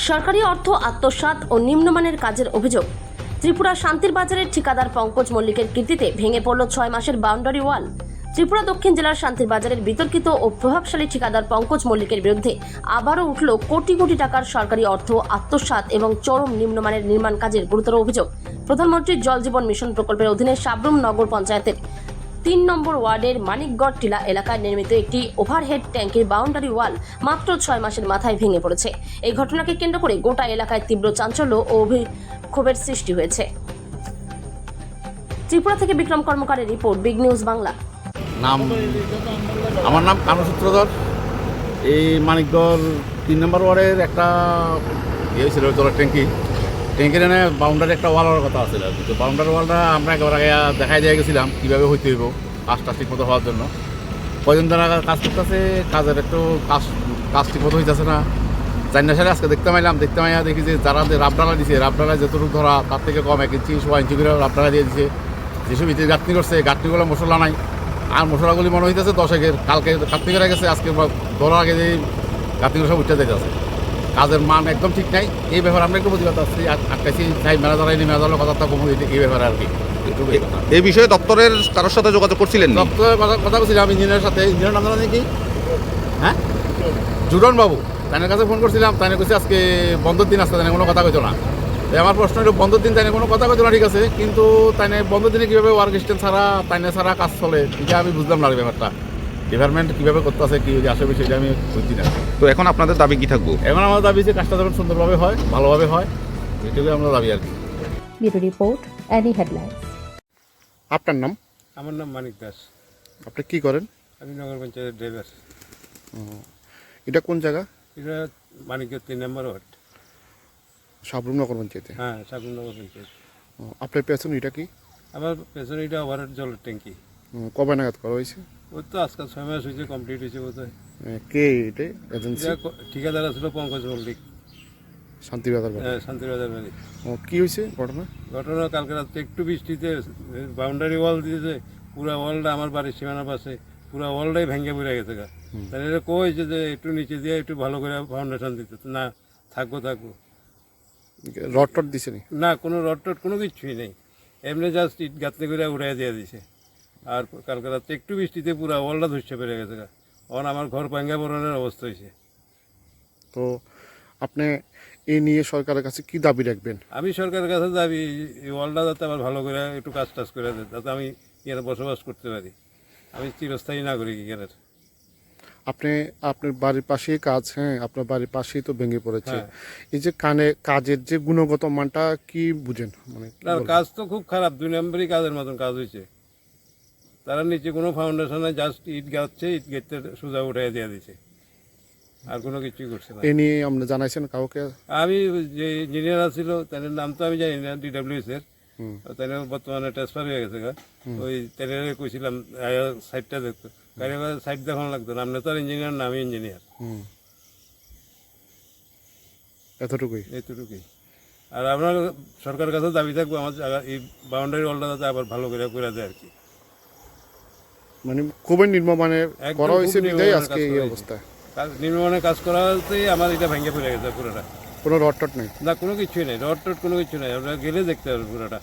সরকারি অর্থ আত্মসাৎ ও নিম্নমানের কাজের অভিযোগ। ত্রিপুরা শান্তির বাজারের ঠিকাদার পঙ্কজ মল্লিকের কীর্তিতে ভেঙে পড়ল 6 মাসের বাউন্ডারি ওয়াল। ত্রিপুরা দক্ষিণ জেলার শান্তির বাজারের বিতর্কিত ও প্রভাবশালী ঠিকাদার পঙ্কজ মল্লিকের বিরুদ্ধে আবারও উঠল কোটি কোটি টাকার সরকারি অর্থ আত্মসাৎ এবং চরম নিম্নমানের নির্মাণ কাজের গুরুতর অভিযোগ। প্রধানমন্ত্রী জল জীবন মিশন প্রকল্পের অধীনে সাবরুম নগর পঞ্চায়েতের 3 নম্বর ওয়ার্ডের মানিকগড় টিলা এলাকায় নির্মিত একটি ওভারহেড ট্যাঙ্কের বাউন্ডারি ওয়াল মাত্র 6 মাসের মাথায় ভেঙে পড়েছে। এই ঘটনাকে কেন্দ্র করে গোটা এলাকায় তীব্র চাঞ্চল্য ও ক্ষোভের সৃষ্টি হয়েছে। ত্রিপুরা থেকে বিক্রম কর্মকারের রিপোর্ট, বিগ নিউজ বাংলা। আমার নাম কানু সূত্রধর। এই মানিকগড় 3 নম্বর ওয়ার্ডের একটা ছিল জলের ট্যাঙ্কির এনে বাউন্ডারি একটা ওয়ালের কথা আছে। তো বাউন্ডারি ওয়ালটা আমরা একেবারে আগে দেখাই দিয়ে গেছিলাম কীভাবে হইতে হইব কাজটা ঠিক মতো হওয়ার জন্য। কয়দিন তারা কাজ করতেছে, কাজের একটু কাজ ঠিক মতো হইতেছে না। 4 সালে আজকে দেখতে মাইয়া দেখি যে যারা রাবডালা দিছে, রাবডালা যতটুকু ধরা তার থেকে কম 1 ইঞ্চি 1.5 ইঞ্চি করে রাবডালা দিয়ে দিছে। যেসব ইতির গাঁথনি করছে, গাঁথনিগুলো মশলা নাই, আর মশলাগুলি মনে হইতেছে 10 একের। কালকে গাঁথনি করে গেছে, আজকে ধরার আগে যে গাঁথনিগুলো সব উঠতে যাইতেছে। কাজের মান একদম ঠিক নাই। এই ব্যাপারে আমরা একটু প্রতিবাদ আসছি, আটকাইছি চাই ম্যানেজার আইনি ম্যানেজারের কথা কম এই ব্যাপারে আর কি। এই বিষয়ে দপ্তরের কারোর সাথে যোগাযোগ করছিলেন? দপ্তরের কথা বলছিলাম ইঞ্জিনিয়ারের সাথে। ইঞ্জিনিয়ার নাম জানেন কি? হ্যাঁ, জুডন বাবু। তাইনের কাছে ফোন করছিলাম, তাইনে কইছে আজকে বন্ধের দিন আসতে, তাইনে কোনো কথা কইতো না। তাই আমার প্রশ্ন হলো বন্ধের দিন তাইনে কোনো কথা কইতো না, ঠিক আছে, কিন্তু তাইনে বন্ধের দিনে কীভাবে ওয়ার্ক স্টেশন ছাড়া কাজ চলে এটা আমি বুঝলাম না। ব্যাপারটা ডিপার্টমেন্ট কীভাবে করতে আছে, কি আসবে সেটা আমি বুঝছি না। তো এখন আপনাদের দাবি কি থাকবো? এখন আমার দাবি যে কাজটা যখন সুন্দরভাবে হয়, ভালোভাবে হয়, এটুকুই আমরা দাবি আর কি। Bureau report, any headlines. আপনার নাম? আমার নাম মানিক দাস। আপনি কি করেন? আমি নগর পঞ্চায়েতের ড্রাইভার। এটা কোন জায়গা? এটা মানিকের 3 নম্বর ওয়ার্ড। সাবরুম নগর পঞ্চায়েতে? হ্যাঁ, সাবরুম নগর পঞ্চায়েত। আপনার পেছন এটা কি? আমার পেছনে এটা ওভারহেড জলের ট্যাঙ্কি। কবে নাগাদ করা হয়েছে? ওই তো আজকাল 6 মাস হয়েছে, কমপ্লিট হয়েছে বোধহয়। কে এটা? এজেন্সি? ঠিকাদার ছিল পঙ্কজ মল্লিক, শান্তিবাজার বাড়ি? শান্তিবাজার বাড়ি। কি হয়েছে ঘটনা? কালকে রাত্রে একটু বৃষ্টিতে বাউন্ডারি ওয়াল দিয়েছে, পুরো ওয়ালটা আমার বাড়ির সীমানার পাশে পুরো ওয়ালটাই ভেঙে পড়ে গেছে। তাহলে এটা কইছে যে একটু নিচে দিয়ে একটু ভালো করে ফাউন্ডেশন দিতে, না থাকবো। রড টড দিছে নি? না, কোনো রড টড কোনো কিছুই নেই, এমনি জাস্ট ইট গাঁথনি করে উড়াই দিয়ে দিছে। আর কালকে রাত্রে একটু বৃষ্টিতে পুরো ওয়ালটা ধসে পড়ে গেছে। এখন আমার ঘর ভাঙ্গা পড়ানোর অবস্থা হয়েছে। তো আপনি এই নিয়ে সরকারের কাছে কি দাবি রাখবেন? আমি সরকারের কাছে দাবি এই ওয়ালটা যাতে আবার ভালো করে একটু কাজ টাজ করে দেয়, যাতে আমি এখানে বসবাস করতে পারি। আমি চিরস্থায়ী নাগরিক এখানের। আপনার বাড়ির পাশেই কাজ? হ্যাঁ, আপনার বাড়ির পাশেই তো ভেঙে পড়েছে। হ্যাঁ। এই যে কাজের যে গুণগত মানটা কি বুঝেন? মানে কাজ তো খুব খারাপ, 2 নম্বরই কাজের মতন কাজ হয়েছে। তারা নিচে কোনো ফাউন্ডেশনে জাস্ট ইট গাচ্ছে, ইট গেটে সোজা উঠাই দিয়ে দিছে, আর কোনো কিছুই করছে না। এ নিয়ে আপনি জানাইছেন কাউকে? আমি যে ইঞ্জিনিয়ার ছিল তাদের নাম তো আমি জানি না, DWS এর, তাই বর্তমানে ট্রান্সফার হয়ে গেছে। ওই তাদের কইছিলাম সাইডটা দেখতো, গাড়ি সাইড দেখানো লাগতো না। আপনি তো আর ইঞ্জিনিয়ার না, আমি ইঞ্জিনিয়ার। এতটুকুই? এইটুকুই। আর আপনার সরকারের কাছে দাবি থাকবো আমার এই বাউন্ডারি ওয়ালটা যাতে আবার ভালো করে দেয় আর কি। মানে খুবই নির্মমানে করা হয়েছে বিধায় আজকে এই অবস্থা। নির্মাণে কাজ করাতেই আমার এটা ভেঙে পড়ে গেছে পুরোটা। কোনো রড টড নেই? না, কোনো কিছুই নেই, রড টড কোনো কিছু নেই। আপনারা গেলে দেখতে পারবেন পুরোটা।